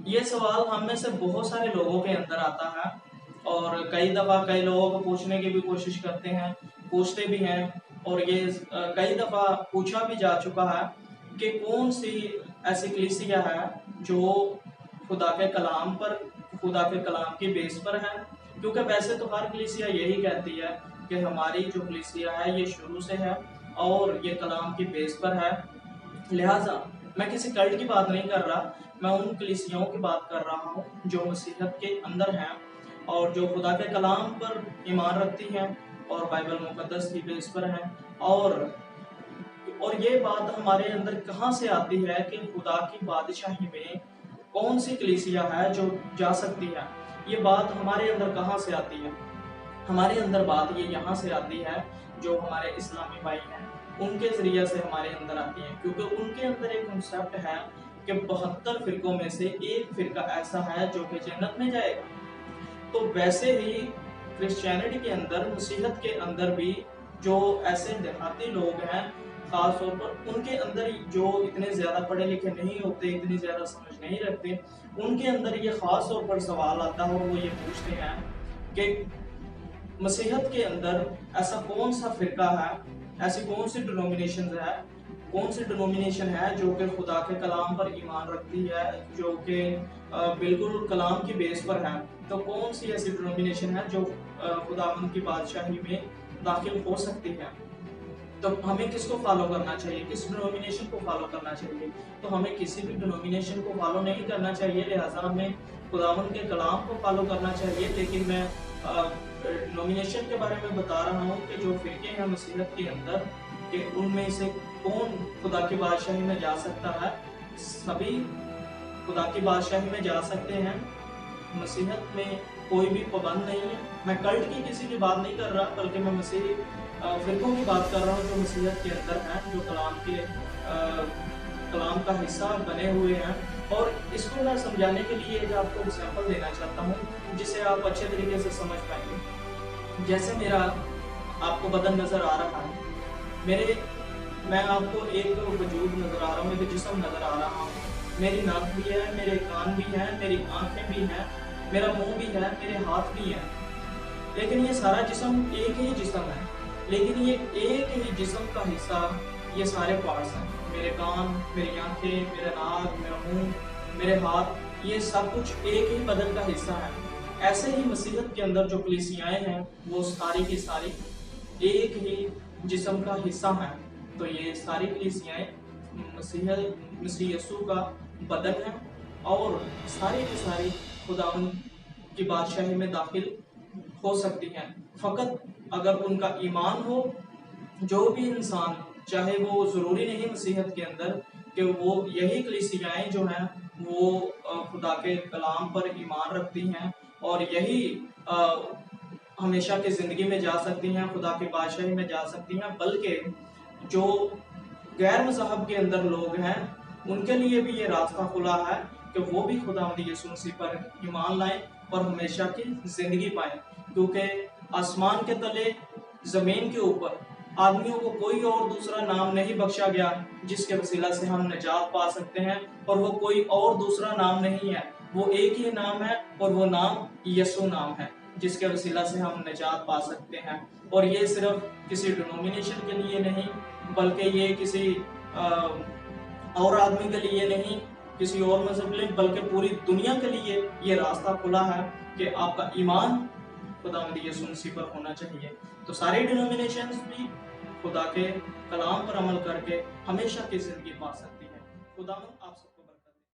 یہ سوال ہم میں سے بہت سارے لوگوں کے اندر آتا ہے، اور کئی دفعہ کئی لوگوں کو پوچھنے کی بھی کوشش کرتے ہیں، پوچھتے بھی ہیں، اور یہ کئی دفعہ پوچھا بھی جا چکا ہے کہ کون سی ایسی کلیسیا ہے جو خدا کے کلام پر، خدا کے کلام کی بیس پر ہے. کیونکہ ویسے تو ہر کلیسیا یہی کہتی ہے کہ ہماری جو کلیسیا ہے یہ شروع سے ہے اور یہ کلام کی بیس پر ہے. لہٰذا میں کسی کلٹ کی بات نہیں کر رہا، میں ان کلیسیاؤں کی بات کر رہا ہوں جو مسیحیت کے اندر ہیں اور جو خدا کے کلام پر ایمان رکھتی ہیں اور بائبل مقدس کی بیس پر ہیں. اور یہ بات ہمارے اندر کہاں سے آتی ہے کہ خدا کی بادشاہی میں کون سی کلیسیا ہے جو جا سکتی ہے؟ یہ بات ہمارے اندر کہاں سے آتی ہے؟ ہمارے اندر بات یہ یہاں سے آتی ہے جو ہمارے اسلامی بھائی ہیں ان کے ذریعے سے ہمارے اندر آتی ہے، کیونکہ ان کے اندر ایک کنسیپٹ ہے کہ 72 فرقوں میں سے ایک فرقہ ایسا ہے جو کہ جنت میں جائے گا. تو ویسے ہی کرسچینٹی کے اندر، مسیحیت کے اندر بھی جو ایسے دیہاتی لوگ ہیں خاص طور پر، ان کے اندر جو اتنے زیادہ پڑھے لکھے نہیں ہوتے، اتنی زیادہ سمجھ نہیں رکھتے، ان کے اندر یہ خاص طور پر سوال آتا ہے اور وہ یہ پوچھتے ہیں کہ مسیحیت کے اندر ایسا کون سا فرقہ ہے، ایسی کون سی ڈینومینیشن ہے جو کہ خدا کے کلام پر ایمان رکھتی ہے، جو کہ بالکل کلام کی بیس پر ہے. تو کون سی ایسی ڈینومینیشن ہے جو خداوند کی بادشاہی میں داخل ہو سکتی ہے؟ تو ہمیں کس کو فالو کرنا چاہیے، کس ڈینومینیشن کو فالو کرنا چاہیے؟ تو ہمیں کسی بھی ڈینومینیشن کو فالو نہیں کرنا چاہیے، لہٰذا ہمیں خداوند کے کلام کو فالو کرنا چاہیے. لیکن میں ڈینومینیشن کے بارے میں بتا رہا ہوں کہ جو فرقے ہیں مسیحیت کے اندر، کہ ان میں سے کون خدا کی بادشاہی میں جا سکتا ہے. سبھی خدا کی بادشاہی میں جا سکتے ہیں، مسیحیت میں کوئی بھی پابند نہیں ہے. میں کلٹ کی کسی کی بات نہیں کر رہا، بلکہ میں مسیحی فرقوں کی بات کر رہا ہوں جو مسیحیت کے اندر ہیں، جو کلام کا حصہ بنے ہوئے ہیں. اور اس کو میں سمجھانے کے لیے ایک آپ کو ایگزامپل دینا چاہتا ہوں جسے آپ اچھے طریقے سے سمجھ پائیں گے. جیسے میرا آپ کو بدن نظر آ رہا ہے، میں آپ کو ایک وجود نظر آ رہا ہوں، ایک جسم نظر آ رہا ہوں. میری ناک بھی ہے، میرے کان بھی ہیں، میری آنکھیں بھی ہیں، میرا منہ بھی ہے، میرے ہاتھ بھی ہیں. لیکن یہ سارا جسم ایک ہی جسم ہے، لیکن یہ ایک ہی جسم کا حصہ، یہ سارے پارٹس ہیں. میرے کان، میری آنکھیں، میرا ناک، میرا منہ، میرے ہاتھ، یہ سب کچھ ایک ہی بدن کا حصہ ہے. ایسے ہی مسیحیت کے اندر جو کلیسیائیں ہیں وہ ساری کی ساری ایک ہی جسم کا حصہ ہیں. تو یہ ساری کلیسیائیں مسیح یسوع کا بدن ہے اور ساری کی ساری خداوند کی بادشاہی میں داخل ہو سکتی ہیں، فقط اگر ان کا ایمان ہو. جو بھی انسان، چاہے وہ ضروری نہیں مسیحیت کے اندر کہ وہ یہی کلیسیائیں جو ہیں وہ خدا کے کلام پر ایمان رکھتی ہیں اور یہی ہمیشہ کی زندگی میں جا سکتی ہیں، خدا کی بادشاہی میں جا سکتی ہیں، بلکہ جو غیر مذہب کے اندر لوگ ہیں ان کے لیے بھی یہ راستہ کھلا ہے کہ وہ بھی خداوند یسوع مسیح پر ایمان لائیں اور ہمیشہ کی زندگی پائیں. کیونکہ آسمان کے تلے، زمین کے اوپر آدمیوں کو کوئی اور دوسرا نام نہیں بخشا گیا جس کے وسیلہ سے ہم نجات پا سکتے ہیں، اور وہ کوئی اور دوسرا نام نہیں ہے، وہ ایک ہی نام ہے اور وہ نام یسوع نام ہے جس کے وسیلہ سے ہم نجات پا سکتے ہیں. اور یہ صرف کسی ڈینومینیشن کے لیے نہیں، بلکہ یہ کسی اور آدمی کے لیے نہیں، کسی اور مذہب کے لیے، بلکہ پوری دنیا کے لیے یہ راستہ کھلا ہے کہ آپ کا ایمان خداوند یسوع مسیح پر ہونا چاہیے. تو ساری ڈینومینیشنز بھی خدا کے کلام پر عمل کر کے ہمیشہ کی زندگی پا سکتی ہیں. خداوند آپ